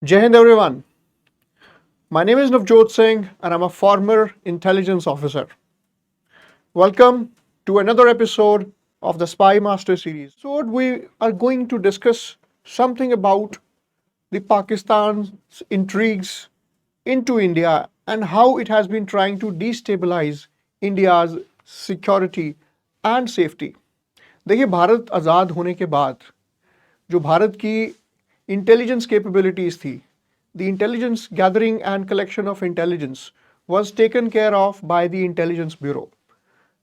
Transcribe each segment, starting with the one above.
Jai Hind everyone. My name is Navjot Singh and I'm a former intelligence officer. Welcome to another episode of the Spy Master series. So we are going to discuss something about the Pakistan's intrigues into India and how it has been trying to destabilize India's security and safety. देखिए भारत आज़ाद होने के बाद जो भारत की intelligence capabilities थी, the intelligence gathering and collection of intelligence was taken care of by the intelligence bureau.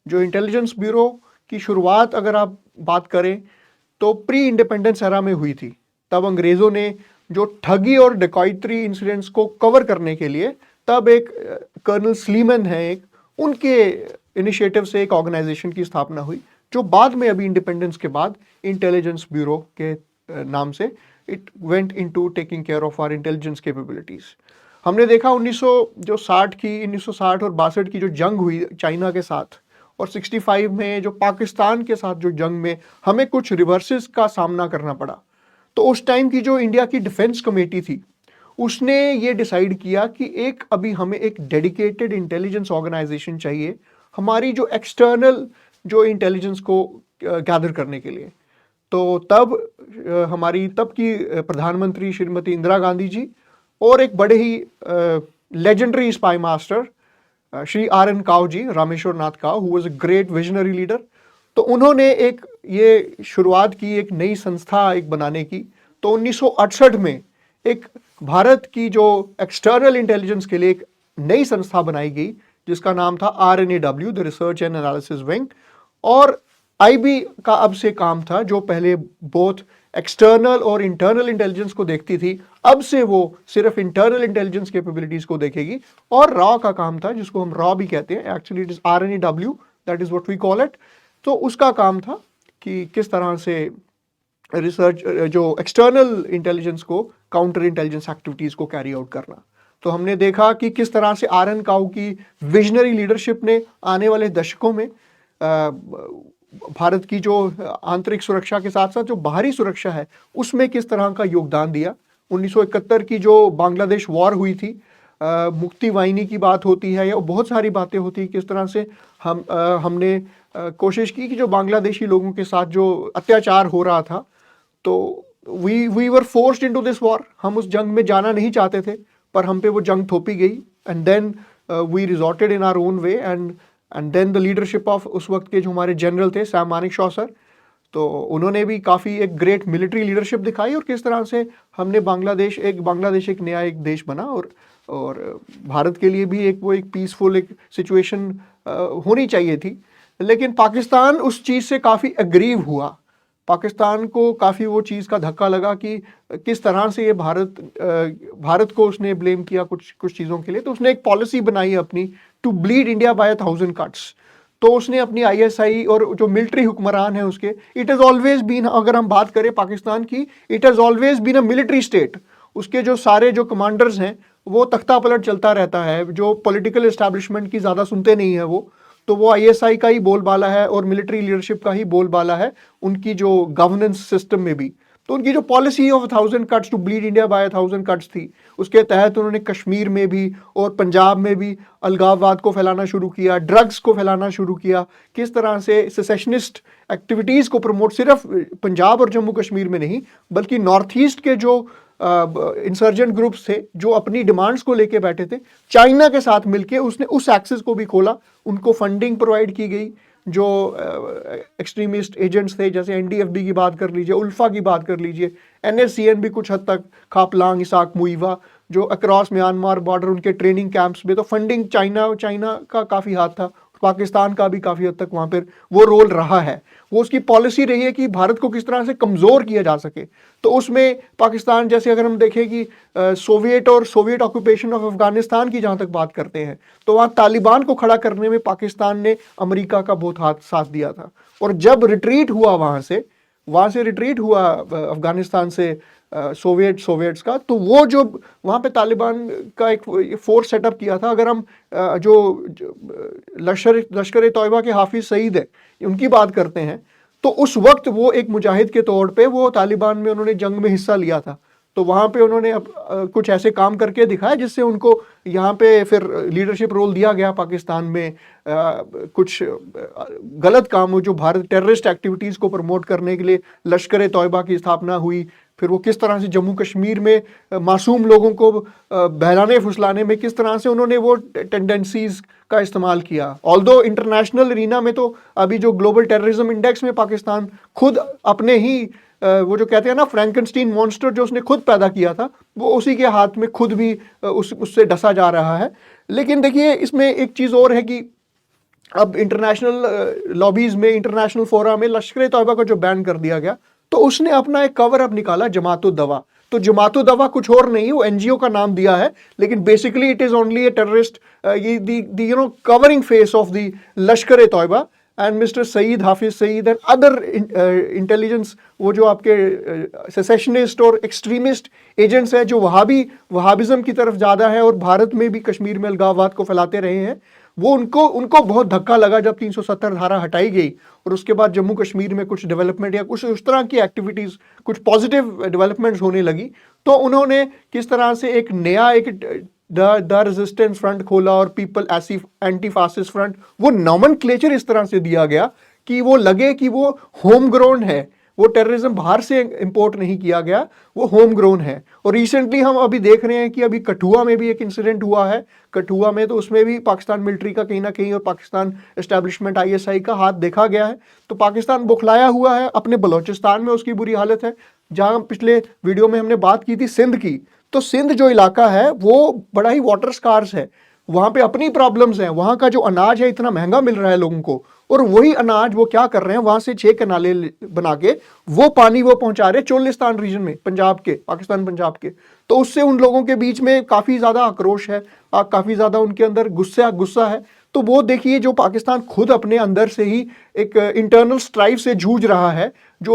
जो intelligence bureau की शुरुआत अगर आप बात करें तो प्री इंडिपेंडेंस एरा में हुई थी। तब अंग्रेज़ों ने जो ठगी और डकैती इंसिडेंट्स को कवर करने के लिए तब एक कर्नल स्लीमन है, एक उनके इनिशिएटिव से एक ऑर्गेनाइजेशन की स्थापना हुई जो बाद में अभी इंडिपेंडेंस के बाद इंटेलिजेंस ब्यूरो के नाम से it went into taking care of our intelligence capabilities. हमने देखा 1960 और 62 की जो जंग हुई चाइना के साथ और 65 में जो पाकिस्तान के साथ जो जंग में हमें कुछ रिवर्सेस का सामना करना पड़ा। तो उस टाइम की जो इंडिया की डिफेंस कमेटी थी उसने ये डिसाइड किया कि अभी हमें एक डेडिकेटेड इंटेलिजेंस ऑर्गेनाइजेशन चाहिए हमारी जो एक्सटर्नल जो इंटेलिजेंस को गैदर करने के लिए। तो तब हमारी तब की प्रधानमंत्री श्रीमती इंदिरा गांधी जी और एक बड़े ही legendary spy master Shri RN. Kao ji, Rameshwar Nath Kao, who was a great visionary leader. तो उन्होंने ये शुरुआत की एक नई संस्था बनाने की। तो 1968 में एक भारत की जो एक्सटर्नल इंटेलिजेंस के लिए एक नई संस्था बनाई गई जिसका नाम था RNAW, the research and analysis wing. और IB का अब से काम था, जो पहले बोथ एक्सटर्नल और इंटरनल इंटेलिजेंस को देखती थी, अब से वो सिर्फ इंटरनल इंटेलिजेंस कैपेबिलिटीज को देखेगी। और रॉ का काम था, जिसको हम रॉ भी कहते हैं, actually it is RNAW, that is what we call it. तो उसका काम था कि किस तरह से रिसर्च जो एक्सटर्नल इंटेलिजेंस को काउंटर इंटेलिजेंस एक्टिविटीज को कैरी आउट करना। तो हमने देखा कि किस तरह से आर.एन. काव की विजनरी लीडरशिप ने आने वाले दशकों में भारत की जो आंतरिक सुरक्षा के साथ साथ जो बाहरी सुरक्षा है उसमें किस तरह का योगदान दिया। 1971 की जो बांग्लादेश वॉर हुई थी, मुक्ति वाहिनी की बात होती है या बहुत सारी बातें होती है, किस तरह से हमने कोशिश की कि जो बांग्लादेशी लोगों के साथ जो अत्याचार हो रहा था, तो we were forced into this war. हम उस जंग में जाना नहीं चाहते थे पर हम पे वो जंग थोपी गई and then we resorted in our own way and then the leadership of उस वक्त के जो हमारे जनरल थे सैम मानेकशॉ सर, तो उन्होंने भी काफ़ी एक ग्रेट मिलिट्री लीडरशिप दिखाई और किस तरह से हमने बांग्लादेश एक नया एक देश बना। और भारत के लिए भी वो एक पीसफुल एक सिचुएशन होनी चाहिए थी। लेकिन पाकिस्तान उस चीज़ से काफ़ी एग्रीव हुआ। पाकिस्तान को काफ़ी वो चीज़ का धक्का लगा कि किस तरह से ये भारत को उसने ब्लेम किया कुछ चीज़ों के लिए। तो उसने एक पॉलिसी बनाई अपनी, to bleed India by 1000 cuts. तो उसने अपनी ISI और जो मिलिट्री हुक्मरान है उसके, इट हैज़ ऑलवेज बीन, अगर हम बात करें पाकिस्तान की, it has always been a military state. उसके जो सारे जो कमांडर्स हैं वो तख्ता पलट चलता रहता है, जो पॉलिटिकल एस्टैब्लिशमेंट की ज़्यादा सुनते नहीं है वो ISI का ही बोलबाला है और मिलिट्री लीडरशिप का ही बोलबाला है उनकी जो गवर्नेंस सिस्टम में भी। तो उनकी जो policy of 1000 cuts, to bleed India by 1000 cuts थी, उसके तहत उन्होंने कश्मीर में भी और पंजाब में भी अलगाववाद को फैलाना शुरू किया, ड्रग्स को फैलाना शुरू किया, किस तरह से सेसेशनिस्ट एक्टिविटीज़ को प्रमोट सिर्फ पंजाब और जम्मू कश्मीर में नहीं बल्कि नॉर्थ ईस्ट के जो इंसर्जेंट ग्रुप्स थे जो अपनी डिमांड्स को लेके बैठे थे, चाइना के साथ मिलके उसने उस एक्सेस को भी खोला। उनको फंडिंग प्रोवाइड की गई। जो एक्सट्रीमिस्ट एजेंट्स थे, जैसे NDFB की बात कर लीजिए, उल्फा की बात कर लीजिए, NSCN भी कुछ हद तक, खापलांग, इसाक मुइवा, जो अक्रॉस म्यांमार बॉर्डर उनके ट्रेनिंग कैंप्स में, तो फंडिंग चाइना का काफ़ी हाथ था, पाकिस्तान का भी काफ़ी हद तक वहाँ पर वो रोल रहा है। वो उसकी पॉलिसी रही है कि भारत को किस तरह से कमज़ोर किया जा सके। तो उसमें पाकिस्तान, जैसे अगर हम देखें कि सोवियत ऑक्यूपेशन ऑफ अफगानिस्तान की जहाँ तक बात करते हैं, तो वहाँ तालिबान को खड़ा करने में पाकिस्तान ने अमेरिका का बहुत साथ दिया था। और जब रिट्रीट हुआ वहाँ से रिट्रीट हुआ अफगानिस्तान से सोवियट्स का, तो वो जो वहाँ पे तालिबान का एक फोर्स सेटअप किया था। अगर हम जो लश्कर ए तौयबा के हाफिज सईद है उनकी बात करते हैं, तो उस वक्त वो एक मुजाहिद के तौर पे वो तालिबान में उन्होंने जंग में हिस्सा लिया था। तो वहाँ पे उन्होंने कुछ ऐसे काम करके दिखाया जिससे उनको यहाँ पे फिर लीडरशिप रोल दिया गया पाकिस्तान में। कुछ गलत काम हो जो भारत टेररिस्ट एक्टिविटीज़ को प्रमोट करने के लिए लश्कर ए तौयबा की स्थापना हुई। फिर वो किस तरह से जम्मू कश्मीर में मासूम लोगों को बहलाने फुसलाने में किस तरह से उन्होंने वो टेंडेंसीज का इस्तेमाल किया। ऑल्दो इंटरनेशनल रीना में तो अभी जो ग्लोबल टेररिज्म इंडेक्स में पाकिस्तान खुद अपने ही वो जो कहते हैं ना फ्रैंकनस्टीन मॉन्स्टर जो उसने खुद पैदा किया था, वो उसी के हाथ में खुद भी उससे डसा जा रहा है। लेकिन देखिए इसमें एक चीज़ और है कि अब इंटरनेशनल लॉबीज में, इंटरनेशनल फोरम में लश्कर ए तौयबा को जो बैन कर दिया गया, तो उसने अपना एक कवर अप निकाला जमात-उद-दवा। तो जमात-उद-दवा कुछ और नहीं, वो एनजीओ का नाम दिया है, लेकिन basically it is only a terrorist, ये covering face of the Lashkar e Taiba and mister Saeed, Hafiz Saeed and other intelligence, वो जो आपके सेसेशनिस्ट और एक्सट्रीमिस्ट एजेंट्स हैं जो वहाबिज्म की तरफ ज़्यादा है और भारत में भी कश्मीर में अलगाववाद को फैलाते रहे हैं, वो उनको बहुत धक्का लगा जब 370 धारा हटाई गई और उसके बाद जम्मू कश्मीर में कुछ डेवलपमेंट या कुछ उस तरह की एक्टिविटीज़, कुछ पॉजिटिव डेवलपमेंट्स होने लगी। तो उन्होंने किस तरह से एक नया द रेजिस्टेंस फ्रंट खोला और पीपल ऐसी एंटी फासिस्ट फ्रंट, वो नॉमेनक्लेचर इस तरह से दिया गया कि वो लगे कि वो होम ग्रोन है, वो टेररिज्म बाहर से इंपोर्ट नहीं किया गया, वो होम ग्रोन है। और रिसेंटली हम अभी देख रहे हैं कि अभी कठुआ में भी एक इंसिडेंट हुआ है। कठुआ में तो उसमें भी पाकिस्तान मिलिट्री का कहीं ना कहीं और पाकिस्तान एस्टैब्लिशमेंट ISI का हाथ देखा गया है। तो पाकिस्तान बौखलाया हुआ है। अपने बलोचिस्तान में उसकी बुरी हालत है। जहां पिछले वीडियो में हमने बात की थी सिंध की, तो सिंध जो इलाका है वो बड़ा ही वाटर स्कार्स है, वहां पे अपनी प्रॉब्लम्स हैं। वहां का जो अनाज है इतना महंगा मिल रहा है लोगों को, और वही अनाज वो क्या कर रहे हैं, वहां से 6 कनाले बना के वो पानी वो पहुंचा रहे चोलिस्तान रीजन में, पंजाब के, पाकिस्तान पंजाब के। तो उससे उन लोगों के बीच में काफी ज्यादा आक्रोश है, काफी ज्यादा उनके अंदर गुस्सा है। तो वो देखिए जो पाकिस्तान खुद अपने अंदर से ही एक इंटरनल स्ट्राइव से जूझ रहा है, जो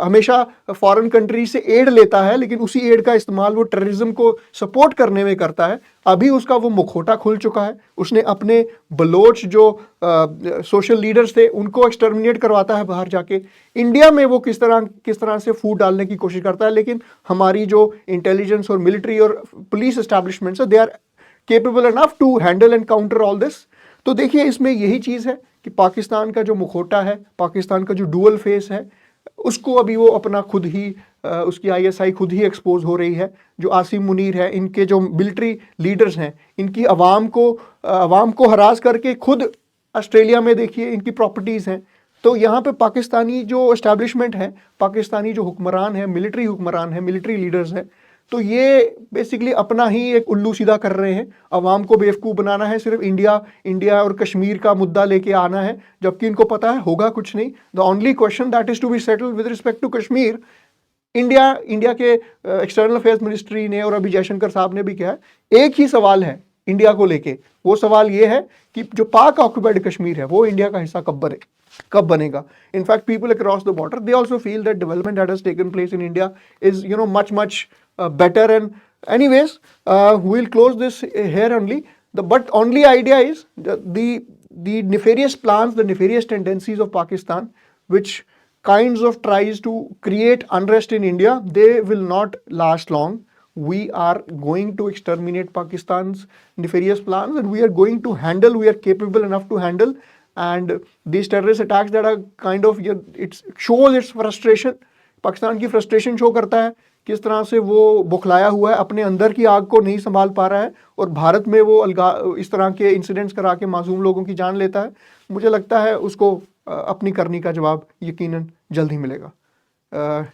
हमेशा फॉरेन कंट्री से एड लेता है, लेकिन उसी एड का इस्तेमाल वो टेररिज्म को सपोर्ट करने में करता है। अभी उसका वो मुखौटा खुल चुका है। उसने अपने बलोच जो सोशल लीडर्स थे उनको एक्सटर्मिनेट करवाता है बाहर जाके। इंडिया में वो किस तरह से फूट डालने की कोशिश करता है, लेकिन हमारी जो इंटेलिजेंस और मिलिट्री और पुलिस एस्टैब्लिशमेंट्स है, they are capable enough to handle and counter all this. तो देखिए इसमें यही चीज़ है कि पाकिस्तान का जो मुखौटा है, पाकिस्तान का जो डुअल फेस है, उसको अभी वो अपना खुद ही उसकी ISI खुद ही एक्सपोज हो रही है। जो आसिम मुनीर है, इनके जो मिलिट्री लीडर्स हैं, इनकी आवाम को हरास करके खुद ऑस्ट्रेलिया में देखिए इनकी प्रॉपर्टीज़ हैं। तो यहाँ पे पाकिस्तानी जो एस्टैब्लिशमेंट है, पाकिस्तानी जो हुक्मरान है, मिलिट्री हुक्मरान है, मिलिट्री लीडर्स हैं, तो ये बेसिकली अपना ही एक उल्लू सीधा कर रहे हैं। अवाम को बेवकूफ़ बनाना है, सिर्फ इंडिया और कश्मीर का मुद्दा लेके आना है, जबकि इनको पता है होगा कुछ नहीं। The only question that is to be settled with respect to Kashmir, India के एक्सटर्नल अफेयर्स मिनिस्ट्री ने और अभी जयशंकर साहब ने भी कहा, एक ही सवाल है इंडिया को लेके। वो सवाल ये है कि जो पाक ऑक्युपाइड कश्मीर है वो इंडिया का हिस्सा कब बनेगा। In fact people across the border they also feel that development that has taken place in India is much better. And anyways, we'll close this here only. But only idea is the nefarious plans, the nefarious tendencies of Pakistan, which kinds of tries to create unrest in India, they will not last long. We are going to exterminate Pakistan's nefarious plans, and we are going to handle, we are capable enough to handle. And these terrorist attacks that are kind of, it shows its frustration. Pakistan की frustration show करता है, किस तरह से वो बुखलाया हुआ है, अपने अंदर की आग को नहीं संभाल पा रहा है, और भारत में वो इस तरह के इंसिडेंट्स करा के मासूम लोगों की जान लेता है। मुझे लगता है उसको अपनी करनी का जवाब यकीनन जल्द ही मिलेगा।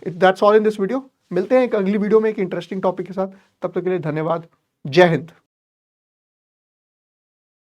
That's all in this video. मिलते हैं एक अगली वीडियो में एक इंटरेस्टिंग टॉपिक के साथ। तब तक के लिए धन्यवाद। जय हिंद।